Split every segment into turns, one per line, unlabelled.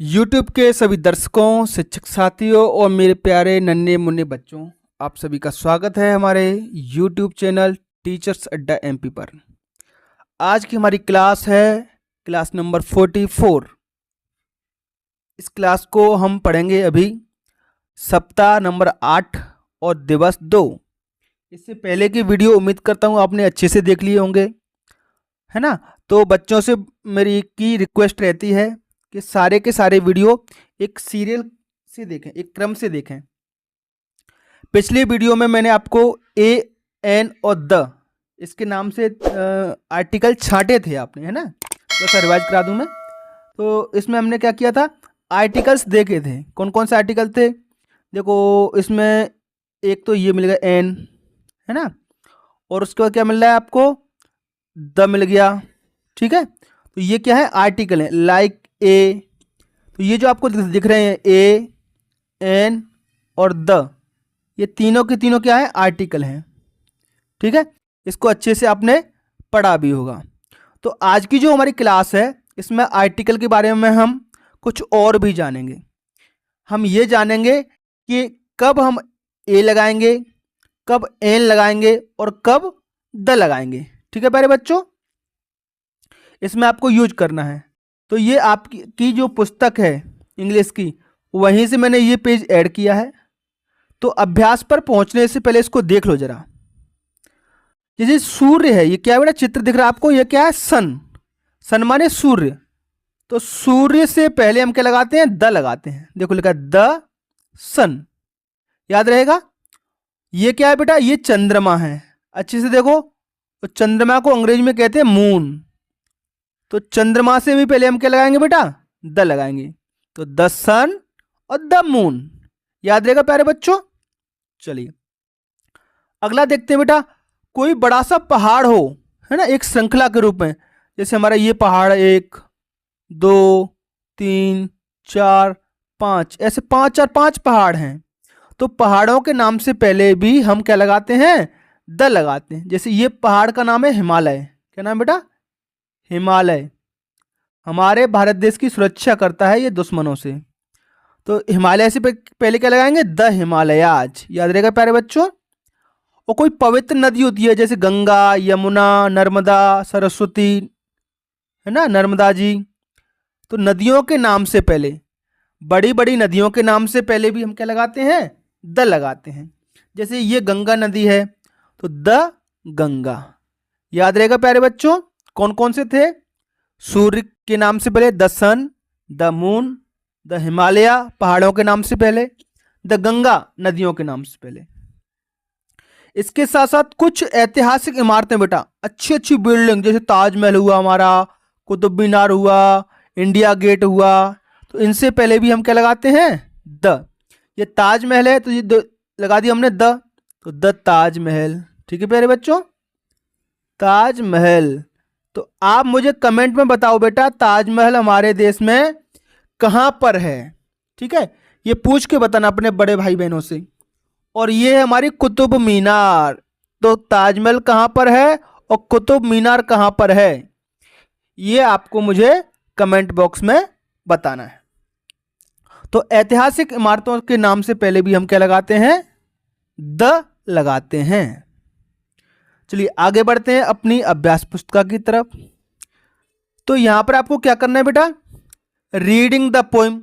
YouTube के सभी दर्शकों, शिक्षक साथियों और मेरे प्यारे नन्हे मुन्ने बच्चों, आप सभी का स्वागत है हमारे YouTube चैनल टीचर्स अड्डा MP पर। आज की हमारी क्लास है क्लास नंबर 44। इस क्लास को हम पढ़ेंगे अभी सप्ताह नंबर 8 और दिवस 2। इससे पहले की वीडियो उम्मीद करता हूँ आपने अच्छे से देख लिए होंगे, है ना। तो बच्चों से मेरी की रिक्वेस्ट रहती है कि सारे के सारे वीडियो एक सीरियल से देखें, एक क्रम से देखें। पिछले वीडियो में मैंने आपको ए एन और द इसके नाम से आर्टिकल छांटे थे आपने, है ना। तो रिवाइज करा दूं मैं। तो इसमें हमने क्या किया था, आर्टिकल्स देखे थे। कौन कौन से आर्टिकल थे देखो, इसमें एक तो ये मिल गया एन, है ना, और उसके बाद क्या मिल रहा है आपको, द मिल गया, ठीक है। तो ये क्या है, आर्टिकल है, लाइक ए। तो ये जो आपको दिख रहे हैं ए एन और द, ये तीनों के तीनों क्या है, आर्टिकल हैं, ठीक है। इसको अच्छे से आपने पढ़ा भी होगा। तो आज की जो हमारी क्लास है इसमें आर्टिकल के बारे में हम कुछ और भी जानेंगे। हम ये जानेंगे कि कब हम ए लगाएंगे, कब एन लगाएंगे और कब द लगाएंगे, ठीक है प्यारे बच्चों। इसमें आपको यूज करना है। तो ये आपकी जो पुस्तक है इंग्लिश की, वहीं से मैंने ये पेज ऐड किया है। तो अभ्यास पर पहुंचने से पहले इसको देख लो जरा। जैसे सूर्य है, ये क्या है बेटा, चित्र दिख रहा है आपको, ये क्या है, सन। सन माने सूर्य। तो सूर्य से पहले हम क्या लगाते हैं, द लगाते हैं। देखो लिखा है द सन, याद रहेगा। ये क्या है बेटा, ये चंद्रमा है। अच्छे से देखो, तो चंद्रमा को अंग्रेजी में कहते हैं मून। तो चंद्रमा से भी पहले हम क्या लगाएंगे बेटा, द लगाएंगे। तो द सन और द मून, याद रहेगा प्यारे बच्चों। चलिए अगला देखते हैं बेटा। कोई बड़ा सा पहाड़ हो, है ना, एक श्रृंखला के रूप में। जैसे हमारा ये पहाड़ 1 2 3 4 5, ऐसे 5 और 5 पहाड़ हैं। तो पहाड़ों के नाम से पहले भी हम क्या लगाते हैं, द लगाते हैं। जैसे ये पहाड़ का नाम है हिमालय। क्या नाम बेटा, हिमालय। हमारे भारत देश की सुरक्षा करता है ये दुश्मनों से। तो हिमालय से पहले क्या लगाएंगे, द हिमालयाज, याद रहेगा प्यारे बच्चों। और कोई पवित्र नदी होती है जैसे गंगा, यमुना, नर्मदा, सरस्वती, है ना, नर्मदा जी। तो नदियों के नाम से पहले, बड़ी बड़ी नदियों के नाम से पहले भी हम क्या लगाते हैं, द लगाते हैं। जैसे ये गंगा नदी है तो द गंगा, याद रहेगा प्यारे बच्चों। कौन कौन से थे, सूर्य के नाम से पहले the sun, the moon, the Himalaya पहाड़ों के नाम से पहले, द गंगा नदियों के नाम से पहले। इसके साथ साथ कुछ ऐतिहासिक इमारतें बेटा, अच्छी अच्छी बिल्डिंग, जैसे ताजमहल हुआ हमारा, कुतुब मीनार हुआ, इंडिया गेट हुआ। तो इनसे पहले भी हम क्या लगाते हैं, द। ये ताजमहल है तो ये लगा दिया हमने द, तो द ताजमहल, ठीक है प्यारे बच्चों, ताजमहल। तो आप मुझे कमेंट में बताओ बेटा, ताजमहल हमारे देश में कहां पर है, ठीक है। ये पूछ के बताना अपने बड़े भाई बहनों से। और ये है हमारी कुतुब मीनार। तो ताजमहल कहां पर है और कुतुब मीनार कहां पर है, ये आपको मुझे कमेंट बॉक्स में बताना है। तो ऐतिहासिक इमारतों के नाम से पहले भी हम क्या लगाते हैं, द लगाते हैं। चलिए आगे बढ़ते हैं अपनी अभ्यास पुस्तिका की तरफ। तो यहां पर आपको क्या करना है बेटा, reading the poem.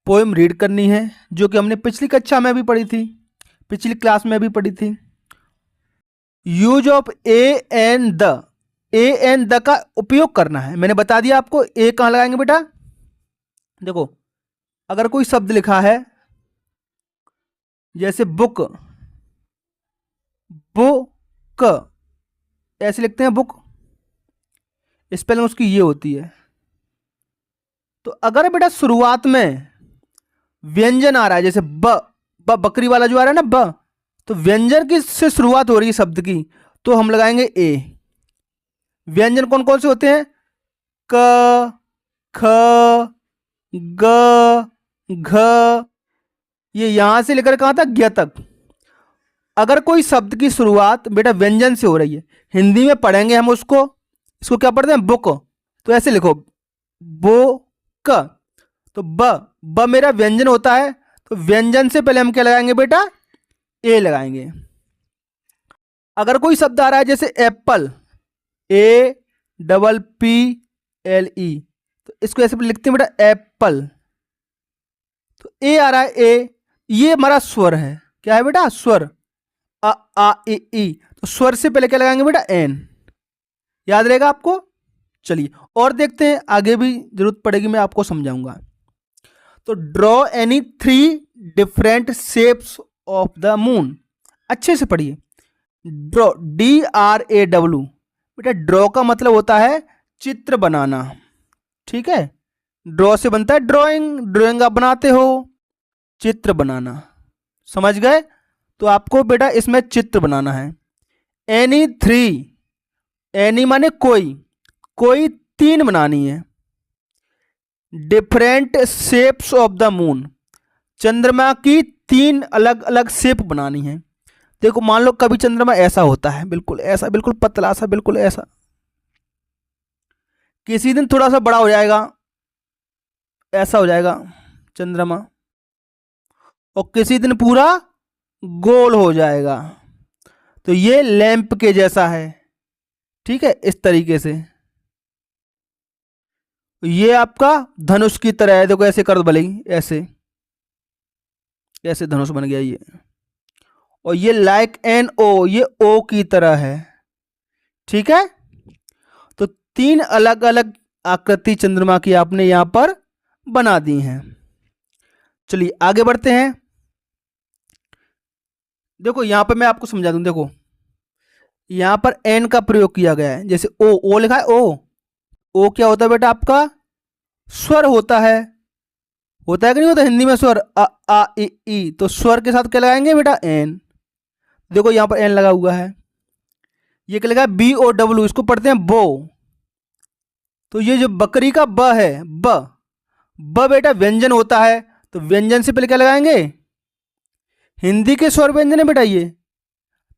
Poem read करनी है, जो कि हमने पिछली कक्षा में भी पढ़ी थी, पिछली क्लास में भी पढ़ी थी। Use of A and the, A and the का उपयोग करना है। मैंने बता दिया आपको, ए कहां लगाएंगे बेटा। देखो अगर कोई शब्द लिखा है जैसे बुक, बुक ऐसे लिखते हैं बुक, स्पेलिंग उसकी ये होती है। तो अगर बेटा शुरुआत में व्यंजन आ रहा है, जैसे बकरी वाला जो आ रहा है ना, ब, तो व्यंजन की से शुरुआत हो रही है शब्द की, तो हम लगाएंगे ए। व्यंजन कौन कौन से होते हैं, क, ख, ग, घ, ये यहां से लेकर कहां तक, ज्ञ तक। अगर कोई शब्द की शुरुआत बेटा व्यंजन से हो रही है, हिंदी में पढ़ेंगे हम उसको, इसको क्या पढ़ते हैं, बुक। तो ऐसे लिखो, बुक। तो ब मेरा व्यंजन होता है, तो व्यंजन से पहले हम क्या लगाएंगे बेटा, ए लगाएंगे। अगर कोई शब्द आ रहा है जैसे Apple, A double P L E, तो इसको ऐसे लिखते हैं बेटा एप्पल। तो ए आ रहा है, ए, ये हमारा स्वर है। क्या है बेटा, स्वर, आ ई। तो स्वर से पहले क्या लगाएंगे बेटा, एन। याद रहेगा आपको। चलिए और देखते हैं, आगे भी जरूरत पड़ेगी, मैं आपको समझाऊंगा। तो draw any 3 different shapes of the moon. अच्छे से पढ़िए। ड्रॉ, DRAW, बेटा ड्रॉ का मतलब होता है चित्र बनाना। ठीक है, ड्रॉ से बनता है ड्राइंग, ड्राइंग आप बनाते हो, चित्र बनाना। समझ गए। तो आपको बेटा इसमें चित्र बनाना है। एनी 3, एनी माने कोई 3 बनानी है। Different shapes of the moon, चंद्रमा की 3 अलग अलग शेप बनानी है। देखो मान लो कभी चंद्रमा ऐसा होता है, बिल्कुल ऐसा, बिल्कुल पतला सा, बिल्कुल ऐसा। किसी दिन थोड़ा सा बड़ा हो जाएगा, ऐसा हो जाएगा चंद्रमा, और किसी दिन पूरा गोल हो जाएगा। तो ये लैंप के जैसा है। ठीक है, इस तरीके से। ये आपका धनुष की तरह है। देखो ऐसे कर दो भले ही, ऐसे ऐसे धनुष बन गया ये। और ये लाइक एन ओ, ये ओ की तरह है। ठीक है, तो 3 अलग अलग आकृति चंद्रमा की आपने यहां पर बना दी हैं। चलिए आगे बढ़ते हैं। देखो यहां पर मैं आपको समझा दूं। देखो यहां पर एन का प्रयोग किया गया है। जैसे ओ लिखा है, ओ क्या होता है बेटा, आपका स्वर होता है कि नहीं होता हिंदी में स्वर, आ ई। तो स्वर के साथ क्या लगाएंगे बेटा, एन। देखो यहां पर एन लगा हुआ है। ये क्या लगा है, BOW, इसको पढ़ते हैं बो। तो ये जो बकरी का ब है, ब बेटा व्यंजन होता है, तो व्यंजन से पहले क्या लगाएंगे, हिंदी के स्वर व्यंजन है बेटा ये।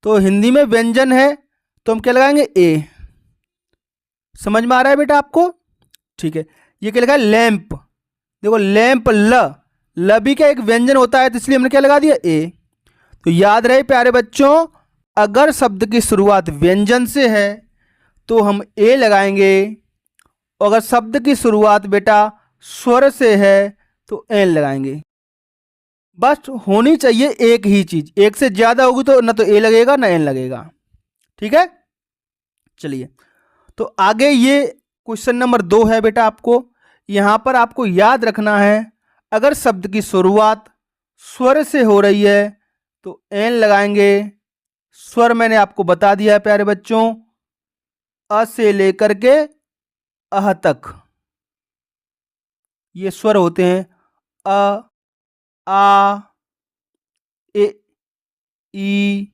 तो हिंदी में व्यंजन है, तो हम क्या लगाएंगे, ए। समझ में आ रहा है बेटा आपको। ठीक है, ये क्या लिखा है, लैंप। देखो लैंप, ल भी क्या एक व्यंजन होता है, तो इसलिए हमने क्या लगा दिया, ए। तो याद रहे प्यारे बच्चों, अगर शब्द की शुरुआत व्यंजन से है तो हम ए लगाएंगे, अगर शब्द की शुरुआत बेटा स्वर से है तो एन लगाएंगे। बस होनी चाहिए एक ही चीज, एक से ज्यादा होगी तो ना तो ए लगेगा ना एन लगेगा। ठीक है, चलिए तो आगे ये क्वेश्चन नंबर 2 है बेटा। आपको यहां पर आपको याद रखना है, अगर शब्द की शुरुआत स्वर से हो रही है तो एन लगाएंगे। स्वर मैंने आपको बता दिया है प्यारे बच्चों, अ से लेकर के अह तक ये स्वर होते हैं। अ, आ, ए, ई,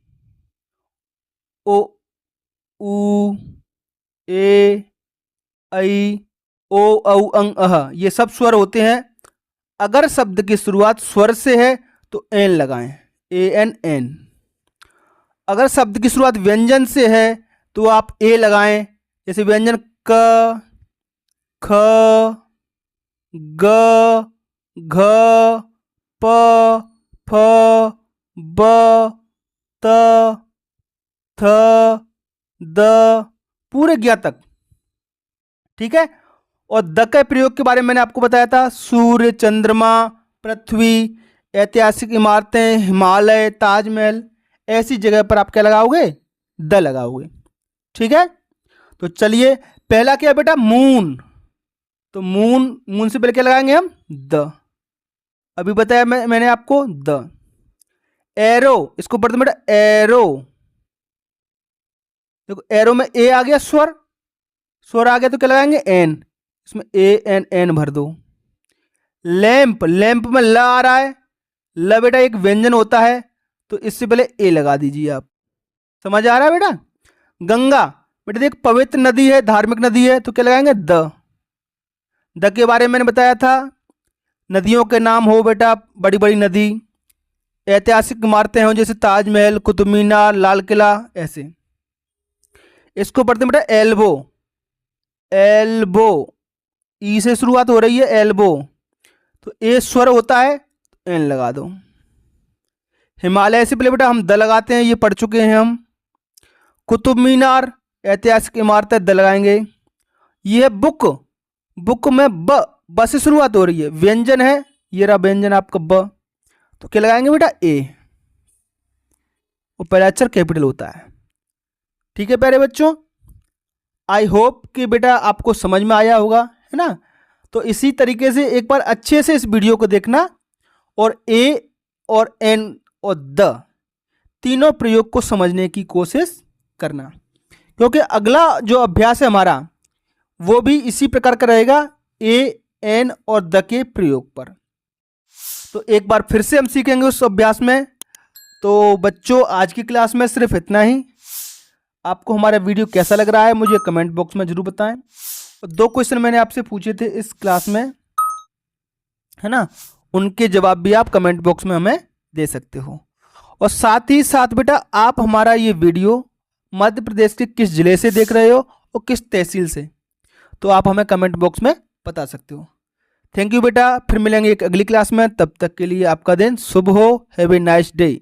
ओ, ऊ, ए, ऐ, ओ, औ, अंग, अह, ये सब स्वर होते हैं। अगर शब्द की शुरुआत स्वर से है तो एन लगाएं, AN। अगर शब्द की शुरुआत व्यंजन से है तो आप ए लगाएं। जैसे व्यंजन क, ख, ग, घ, प, फ, ब, त, थ, द, पूरे ज्ञा तक। ठीक है, और द के प्रयोग के बारे में मैंने आपको बताया था, सूर्य, चंद्रमा, पृथ्वी, ऐतिहासिक इमारतें, हिमालय, ताजमहल, ऐसी जगह पर आप क्या लगाओगे, द लगाओगे। ठीक है, तो चलिए पहला क्या बेटा, मून। तो मून से पहले क्या लगाएंगे हम, द। अभी बताया मैंने आपको, द। एरो, इसको पढ़ते बेटा एरो। देखो एरो में ए आ गया, स्वर आ गया, तो क्या लगाएंगे, एन। इसमें AN भर दो। लैंप, लैंप में ल आ रहा है, ल बेटा एक व्यंजन होता है, तो इससे पहले ए लगा दीजिए आप। समझ आ रहा है बेटा। गंगा, बेटा देख पवित्र नदी है, धार्मिक नदी है, तो क्या लगाएंगे, द के बारे में मैंने बताया था। नदियों के नाम हो बेटा, बड़ी बड़ी नदी, ऐतिहासिक इमारतें हों जैसे ताजमहल, कुतुब मीनार, लाल किला, ऐसे। इसको पढ़ते हैं बेटा एल्बो। एल्बो, ई से शुरुआत हो रही है, एल्बो। तो ए स्वर होता है, तो एन लगा दो। हिमालय से पहले बेटा हम द लगाते हैं, ये पढ़ चुके हैं हम। कुतुब मीनार ऐतिहासिक इमारत है, द लगाएंगे। ये है बुक, बुक में ब से शुरुआत हो रही है। व्यंजन है, ये रहा व्यंजन आपका ब, तो क्या लगाएंगे बेटा ए, वो पहला अक्षर कैपिटल होता है। ठीक है प्यारे बच्चों, आई होप कि बेटा आपको समझ में आया होगा, है ना। तो इसी तरीके से एक बार अच्छे से इस वीडियो को देखना और ए और एन और द तीनों प्रयोग को समझने की कोशिश करना, क्योंकि अगला जो अभ्यास है हमारा वो भी इसी प्रकार का रहेगा, ए एन और द के प्रयोग पर। तो एक बार फिर से हम सीखेंगे उस अभ्यास में। तो बच्चों आज की क्लास में सिर्फ इतना ही। आपको हमारा वीडियो कैसा लग रहा है मुझे कमेंट बॉक्स में जरूर बताएं। 2 क्वेश्चन मैंने आपसे पूछे थे इस क्लास में, है ना, उनके जवाब भी आप कमेंट बॉक्स में हमें दे सकते हो। और साथ ही साथ बेटा आप हमारा ये वीडियो मध्य प्रदेश के किस जिले से देख रहे हो और किस तहसील से, तो आप हमें कमेंट बॉक्स में बता सकते हो। थैंक यू बेटा, फिर मिलेंगे एक अगली क्लास में। तब तक के लिए आपका दिन शुभ हो। Have a nice day.